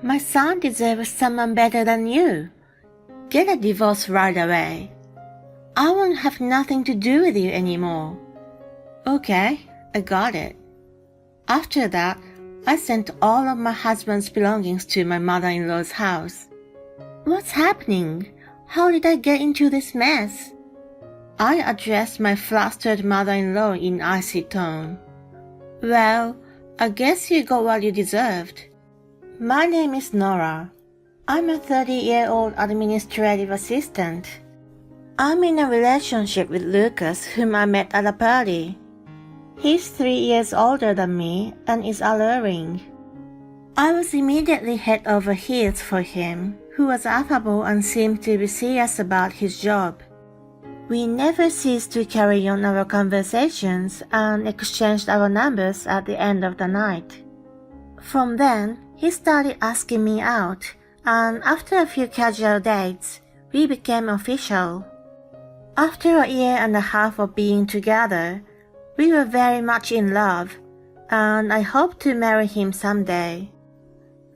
My son deserves someone better than you. Get a divorce right away. I won't have nothing to do with you anymore. Okay, I got it. After that, I sent all of my husband's belongings to my mother-in-law's house. What's happening? How did I get into this mess? I addressed my flustered mother-in-law in icy tone. Well, I guess you got what you deserved. My name is Nora. I'm a 30-year-old administrative assistant. I'm in a relationship with Lucas, whom I met at a party. He's 3 years older than me and is alluring. I was immediately head over heels for him, who was affable and seemed to be serious about his job. We never ceased to carry on our conversations and exchanged our numbers at the end of the night. From then, he started asking me out, and after a few casual dates, we became official. After a year and a half of being together, we were very much in love, and I hoped to marry him someday.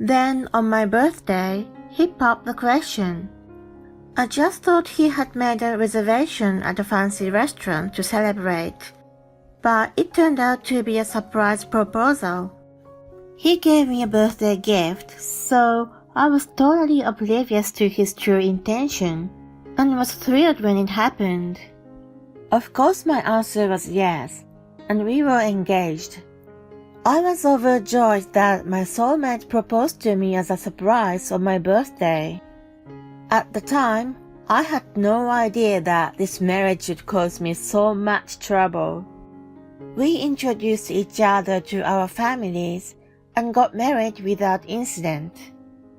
Then, on my birthday, he popped the question. I just thought he had made a reservation at a fancy restaurant to celebrate, but it turned out to be a surprise proposal. He gave me a birthday gift, so I was totally oblivious to his true intention, and was thrilled when it happened. Of course my answer was yes, and we were engaged. I was overjoyed that my soulmate proposed to me as a surprise on my birthday. At the time, I had no idea that this marriage would cause me so much trouble. We introduced each other to our families and got married without incident.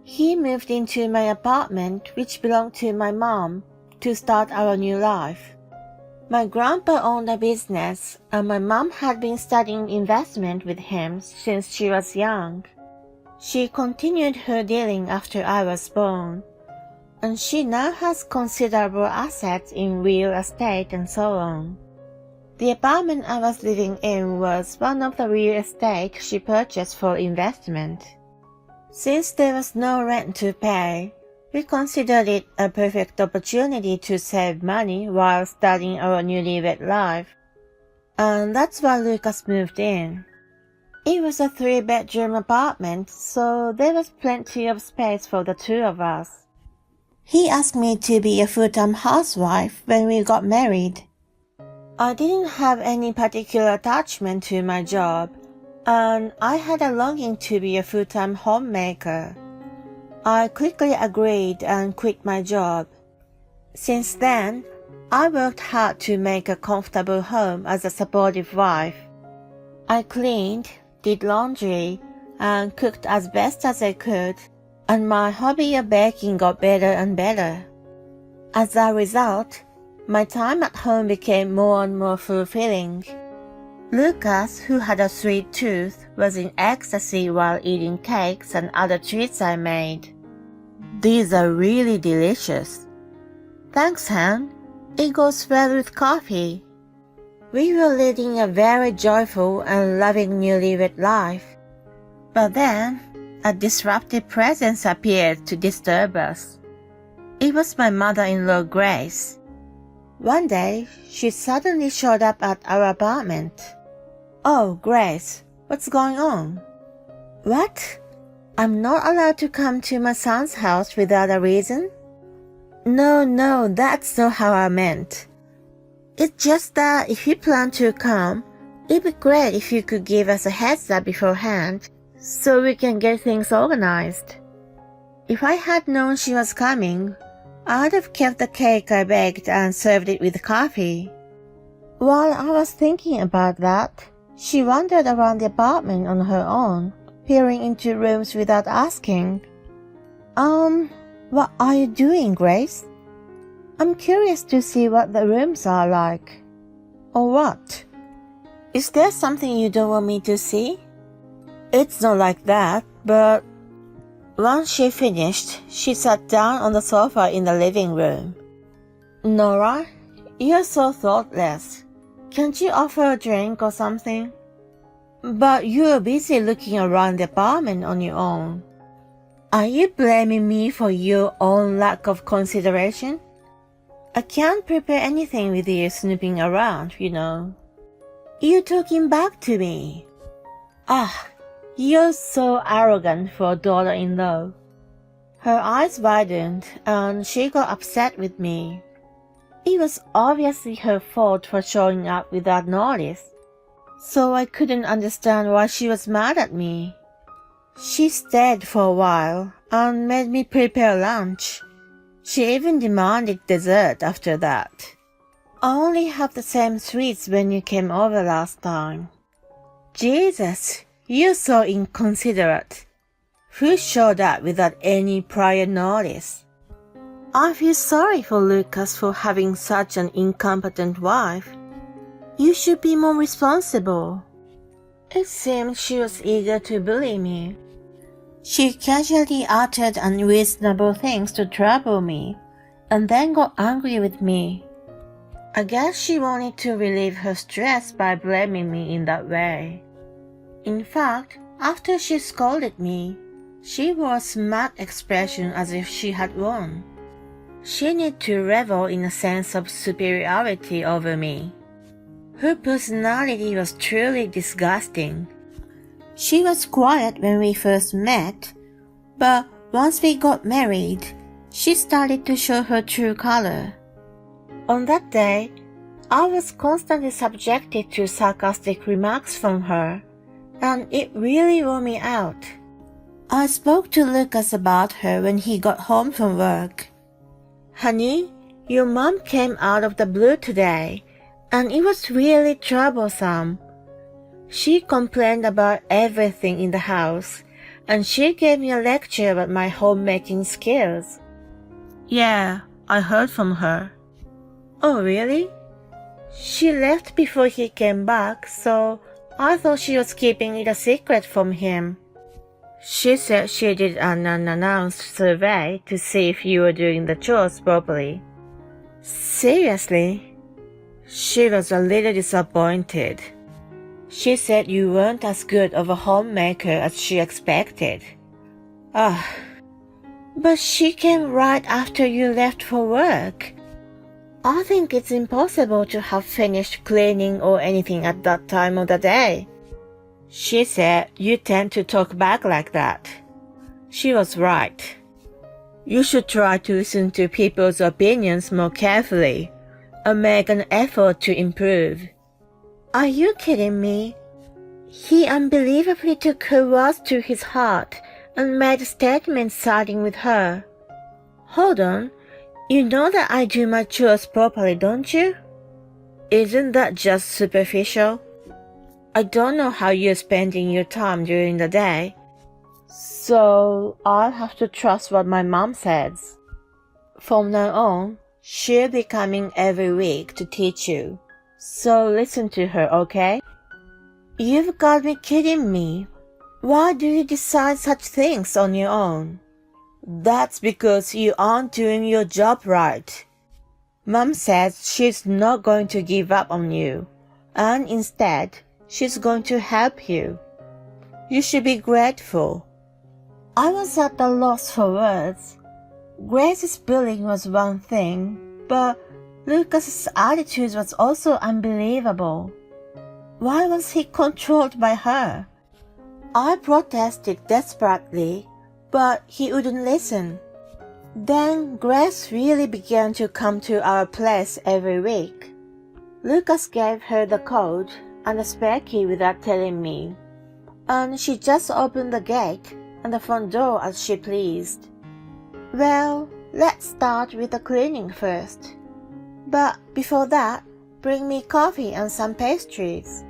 He moved into my apartment, which belonged to my mom, to start our new life. My grandpa owned a business, and my mom had been studying investment with him since she was young. She continued her dealing after I was born, and she now has considerable assets in real estate and so on. The apartment I was living in was one of the real estate she purchased for investment. Since there was no rent to pay, we considered it a perfect opportunity to save money while starting our newlywed life. And that's why Lucas moved in. It was a 3-bedroom apartment, so there was plenty of space for the two of us. He asked me to be a full-time housewife when we got married. I didn't have any particular attachment to my job, and I had a longing to be a full-time homemaker. I quickly agreed and quit my job. Since then, I worked hard to make a comfortable home as a supportive wife. I cleaned, did laundry, and cooked as best as I could, and my hobby of baking got better and better. As a result, my time at home became more and more fulfilling. Lucas, who had a sweet tooth, was in ecstasy while eating cakes and other treats I made. These are really delicious. Thanks, Han. It goes well with coffee. We were leading a very joyful and loving newlywed life. But then, a disruptive presence appeared to disturb us. It was my mother-in-law, Grace. One day, she suddenly showed up at our apartment. Oh, Grace, what's going on? What? I'm not allowed to come to my son's house without a reason? No, that's not how I meant. It's just that if you plan to come, it'd be great if you could give us a heads up beforehand so we can get things organized. If I had known she was coming, I'd have kept the cake I baked and served it with coffee. While I was thinking about that, she wandered around the apartment on her own, peering into rooms without asking. What are you doing, Grace? I'm curious to see what the rooms are like. Or what? Is there something you don't want me to see? It's not like that, but... Once she finished, she sat down on the sofa in the living room. Nora, you're so thoughtless. Can't you offer a drink or something? But you're busy looking around the apartment on your own. Are you blaming me for your own lack of consideration? I can't prepare anything with you snooping around, you know. You're talking back to me. Ah, you're so arrogant for a daughter-in-law. Her eyes widened and she got upset with me. It was obviously her fault for showing up without notice, so I couldn't understand why she was mad at me. She stayed for a while and made me prepare lunch. She even demanded dessert after that. I only had the same sweets when you came over last time. Jesus, you're so inconsiderate. Who showed up without any prior notice? I feel sorry for Lucas for having such an incompetent wife. You should be more responsible. It seemed she was eager to bully me. She casually uttered unreasonable things to trouble me, and then got angry with me. I guess she wanted to relieve her stress by blaming me in that way. In fact, after she scolded me, she wore a smug expression as if she had won. She needed to revel in a sense of superiority over me. Her personality was truly disgusting. She was quiet when we first met, but once we got married, she started to show her true color. On that day, I was constantly subjected to sarcastic remarks from her, and it really wore me out. I spoke to Lucas about her when he got home from work. Honey, your mom came out of the blue today, and it was really troublesome. She complained about everything in the house, and she gave me a lecture about my homemaking skills. Yeah, I heard from her. Oh, really? She left before he came back, so I thought she was keeping it a secret from him. She said she did an unannounced survey to see if you were doing the chores properly. Seriously? She was a little disappointed. She said you weren't as good of a homemaker as she expected. But she came right after you left for work. I think it's impossible to have finished cleaning or anything at that time of the day. She said you tend to talk back like that. She was right. You should try to listen to people's opinions more carefully and make an effort to improve. Are you kidding me? He unbelievably took her words to his heart and made a statement siding with her. Hold on, you know that I do my chores properly, don't you? Isn't that just superficial? I don't know how you're spending your time during the day, so I'll have to trust what my mom says. From now on, she'll be coming every week to teach you. So listen to her, okay? You've got me kidding me. Why do you decide such things on your own? That's because you aren't doing your job right. Mom says she's not going to give up on you, and instead, she's going to help you. You should be grateful. I was at a loss for words. Grace's bullying was one thing, but Lucas's attitude was also unbelievable. Why was he controlled by her? I protested desperately, but he wouldn't listen. Then Grace really began to come to our place every week. Lucas gave her the code and a spare key without telling me, and she just opened the gate and the front door as she pleased. Well, let's start with the cleaning first. But before that, bring me coffee and some pastries.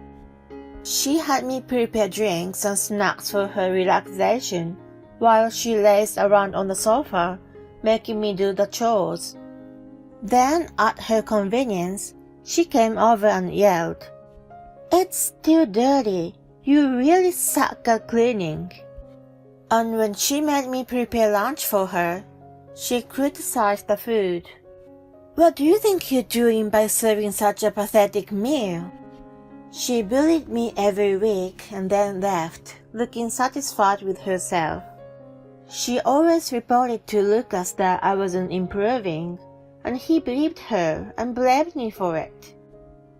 She had me prepare drinks and snacks for her relaxation while she lazed around on the sofa, making me do the chores. Then, at her convenience, she came over and yelled, "It's still dirty. You really suck at cleaning." And when she made me prepare lunch for her, she criticized the food. "What do you think you're doing by serving such a pathetic meal?" She bullied me every week and then left, looking satisfied with herself. She always reported to Lucas that I wasn't improving, and he believed her and blamed me for it.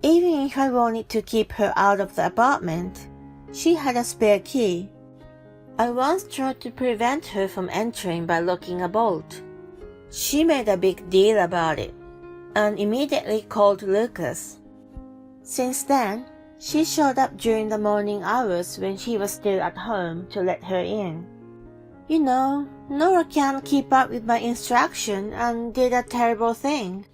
Even if I wanted to keep her out of the apartment, she had a spare key. I once tried to prevent her from entering by locking a bolt. She made a big deal about it, and immediately called Lucas. Since then, she showed up during the morning hours when he was still at home to let her in. You know, Nora can't keep up with my instruction and did a terrible thing.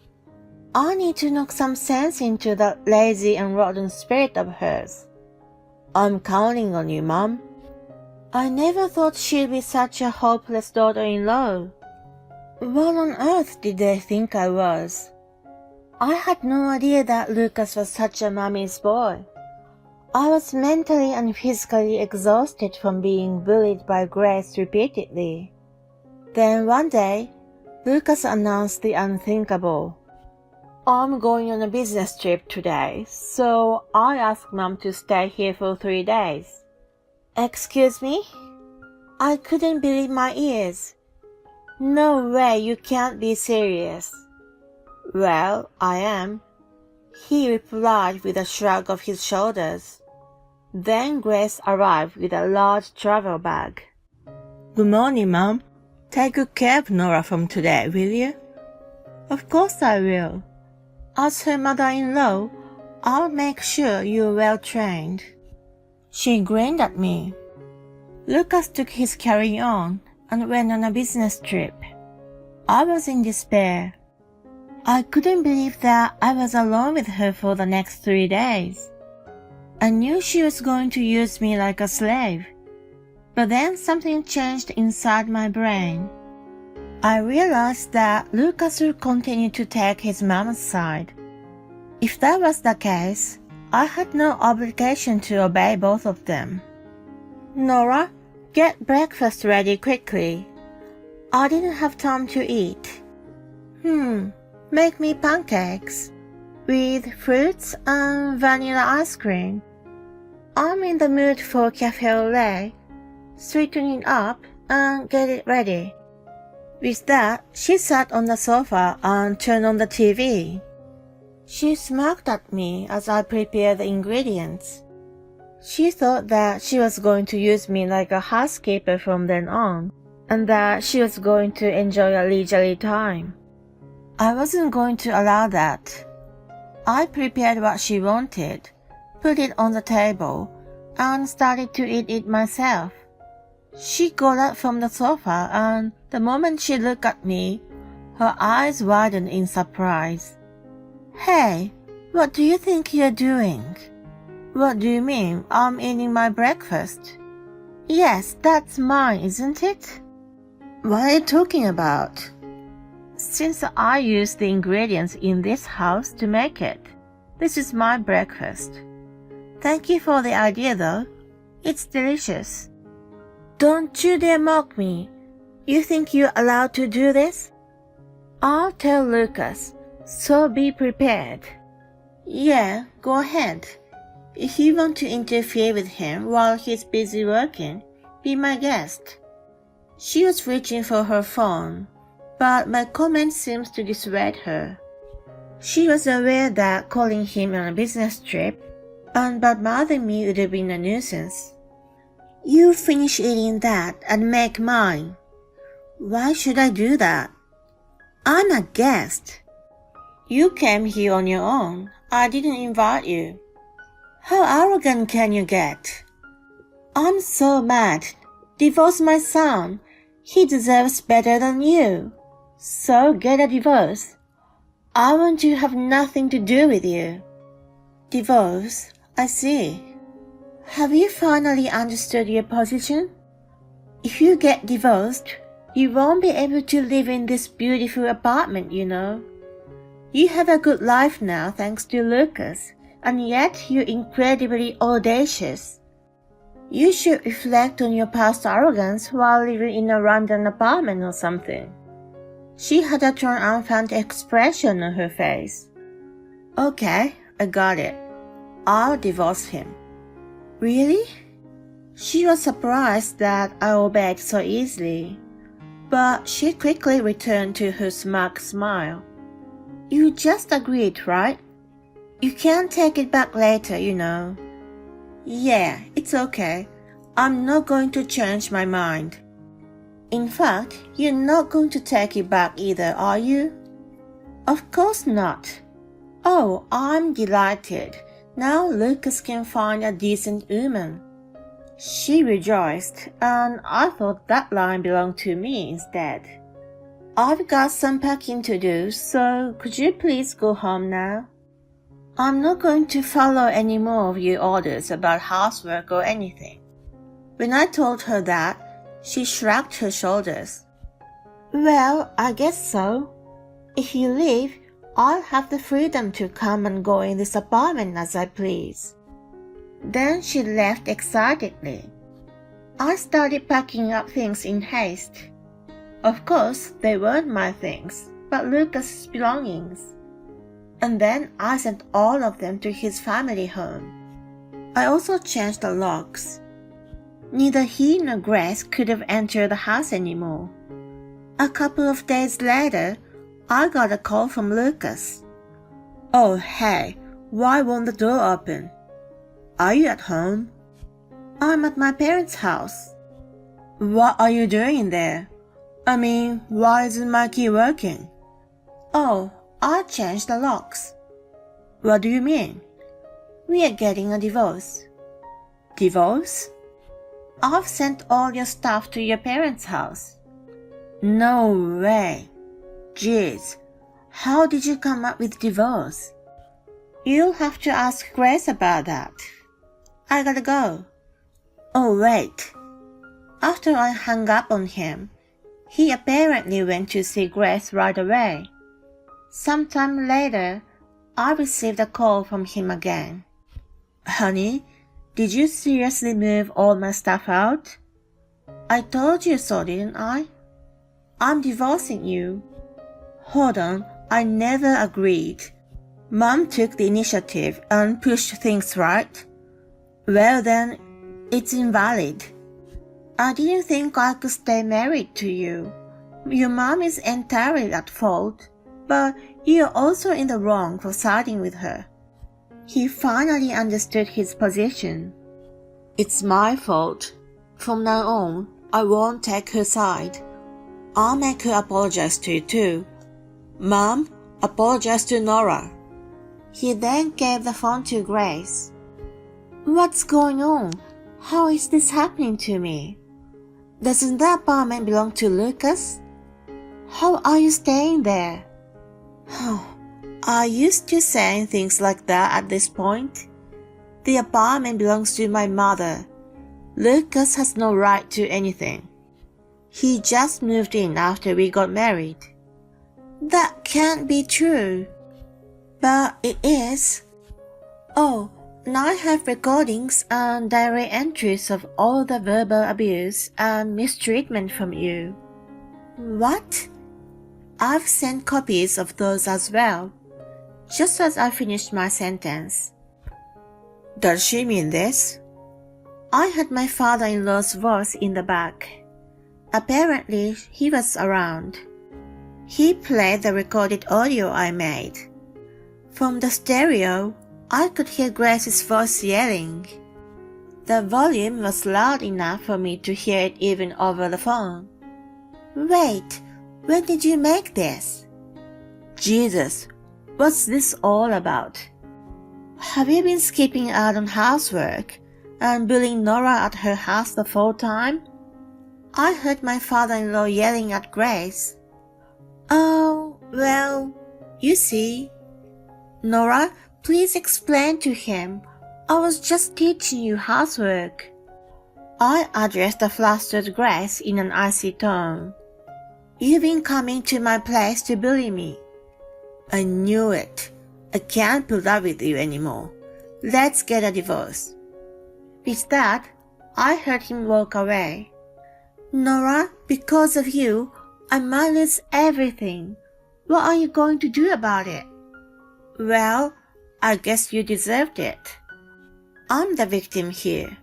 I need to knock some sense into that lazy and rotten spirit of hers. I'm counting on you, Mom. I never thought she'd be such a hopeless daughter-in-law. What on earth did they think I was? I had no idea that Lucas was such a mommy's boy. I was mentally and physically exhausted from being bullied by Grace repeatedly. Then one day, Lucas announced the unthinkable. I'm going on a business trip today, so I asked Mom to stay here for 3 days. Excuse me? I couldn't believe my ears. No way, you can't be serious. Well, I am, he replied with a shrug of his shoulders. Then Grace arrived with a large travel bag. Good morning, Mom. Take good care of Nora from today, will you? Of course I will. As her mother-in-law, I'll make sure you're well trained. She grinned at me. Lucas took his carry-on and went on a business trip. I was in despair. I couldn't believe that I was alone with her for the next 3 days. I knew she was going to use me like a slave. But then something changed inside my brain. I realized that Lucas would continue to take his mama's side. If that was the case, I had no obligation to obey both of them. Nora, get breakfast ready quickly. I didn't have time to eat. Make me pancakes with fruits and vanilla ice cream. I'm in the mood for cafe au lait. Sweeten it up and get it ready. With that, she sat on the sofa and turned on the TV. She smirked at me as I prepared the ingredients. She thought that she was going to use me like a housekeeper from then on, and that she was going to enjoy a leisurely time. I wasn't going to allow that. I prepared what she wanted, put it on the table, and started to eat it myself. She got up from the sofa, and the moment she looked at me, her eyes widened in surprise. Hey, what do you think you're doing? What do you mean, I'm eating my breakfast? Yes, that's mine, isn't it? What are you talking about? Since I used the ingredients in this house to make it, this is my breakfast. Thank you for the idea though. It's delicious. Don't you dare mock me. You think you're allowed to do this? I'll tell Lucas, so be prepared. Yeah, go ahead. If you want to interfere with him while he's busy working, be my guest. She was reaching for her phone, but my comment seems to dissuade her. She was aware that calling him on a business trip and bothering me would have been a nuisance. You finish eating that and make mine. Why should I do that? I'm a guest. You came here on your own. I didn't invite you. How arrogant can you get? I'm so mad. Divorce my son. He deserves better than you. So get a divorce. I want to have nothing to do with you. Divorce? I see. Have you finally understood your position? If you get divorced, you won't be able to live in this beautiful apartment, you know. You have a good life now thanks to Lucas, and yet you're incredibly audacious. You should reflect on your past arrogance while living in a random apartment or something. She had a triumphant expression on her face. Okay, I got it. I'll divorce him. Really? She was surprised that I obeyed so easily. But she quickly returned to her smug smile. You just agreed, right? You can't take it back later, you know. Yeah, it's okay. I'm not going to change my mind. In fact, you're not going to take it back either, are you? Of course not. Oh, I'm delighted. Now Lucas can find a decent woman. She rejoiced, and I thought that line belonged to me instead. I've got some packing to do, so could you please go home now? I'm not going to follow any more of your orders about housework or anything. When I told her that, she shrugged her shoulders. Well, I guess so. If you leave, I'll have the freedom to come and go in this apartment as I please. Then she left excitedly. I started packing up things in haste. Of course, they weren't my things, but Lucas's belongings. And then I sent all of them to his family home. I also changed the locks. Neither he nor Grace could have entered the house anymore. A couple of days later, I got a call from Lucas. Oh, hey, why won't the door open? Are you at home? I'm at my parents' house. What are you doing there? I mean, why isn't my key working? Oh, I changed the locks. What do you mean? We are getting a divorce. Divorce? I've sent all your stuff to your parents' house. No way. Jeez, how did you come up with divorce? You'll have to ask Grace about that. I gotta go. Oh, wait. After I hung up on him, he apparently went to see Grace right away. Sometime later, I received a call from him again. Honey, did you seriously move all my stuff out? I told you so, didn't I? I'm divorcing you. Hold on, I never agreed. Mom took the initiative and pushed things right. Well then, it's invalid. I didn't think I could stay married to you. Your mom is entirely at fault, but you're also in the wrong for siding with her. He finally understood his position. It's my fault. From now on, I won't take her side. I'll make her apologize to you too. Mom, apologize to Nora. He then gave the phone to Grace. What's going on? How is this happening to me? Doesn't the apartment belong to Lucas? How are you staying there? Are you still saying things like that at this point? The apartment belongs to my mother. Lucas has no right to anything. He just moved in after we got married. That can't be true. But it is. Oh, and I have recordings and diary entries of all the verbal abuse and mistreatment from you. What? I've sent copies of those as well. Just as I finished my sentence. Does she mean this? I had my father-in-law's voice in the back. Apparently, he was around. He played the recorded audio I made. From the stereo, I could hear Grace's voice yelling. The volume was loud enough for me to hear it even over the phone. Wait, when did you make this? Jesus, what's this all about? Have you been skipping out on housework and bullying Nora at her house the full time? I heard my father-in-law yelling at Grace. Oh, well, you see. Nora, please explain to him. I was just teaching you housework. I addressed the flustered Grace in an icy tone. You've been coming to my place to bully me. I knew it. I can't put up with you anymore. Let's get a divorce. With that, I heard him walk away. Nora, because of you, I might lose everything. What are you going to do about it? Well, I guess you deserved it. I'm the victim here.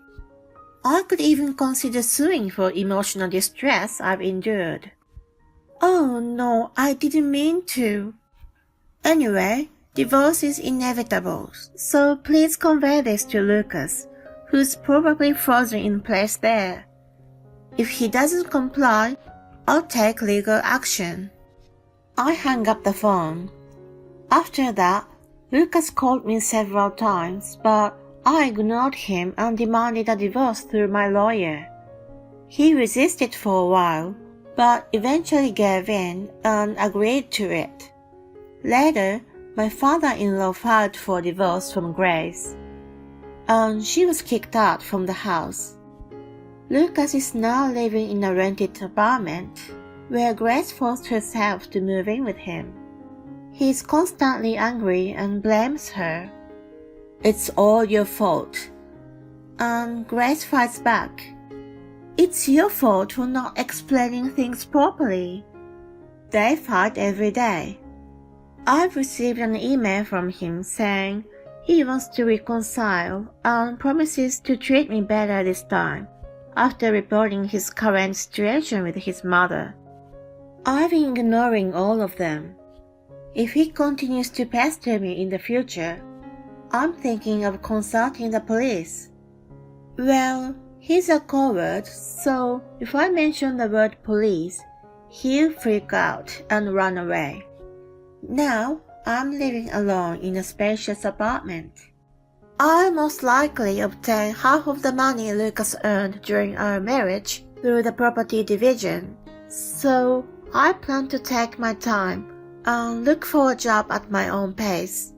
I could even consider suing for emotional distress I've endured. Oh no, I didn't mean to. Anyway, divorce is inevitable, so please convey this to Lucas, who's probably frozen in place there. If he doesn't comply, I'll take legal action. I hung up the phone. After that, Lucas called me several times, but I ignored him and demanded a divorce through my lawyer. He resisted for a while, but eventually gave in and agreed to it. Later, my father-in-law filed for divorce from Grace, and she was kicked out from the house. Lucas is now living in a rented apartment, where Grace forced herself to move in with him. He is constantly angry and blames her. It's all your fault. And Grace fights back. It's your fault for not explaining things properly. They fight every day. I've received an email from him saying he wants to reconcile and promises to treat me better this time, after reporting his current situation with his mother. I've been ignoring all of them. If he continues to pester me in the future, I'm thinking of consulting the police. Well, he's a coward, so if I mention the word police, he'll freak out and run away. Now, I'm living alone in a spacious apartment. I'll most likely obtain half of the money Lucas earned during our marriage through the property division, so I plan to take my time and look for a job at my own pace.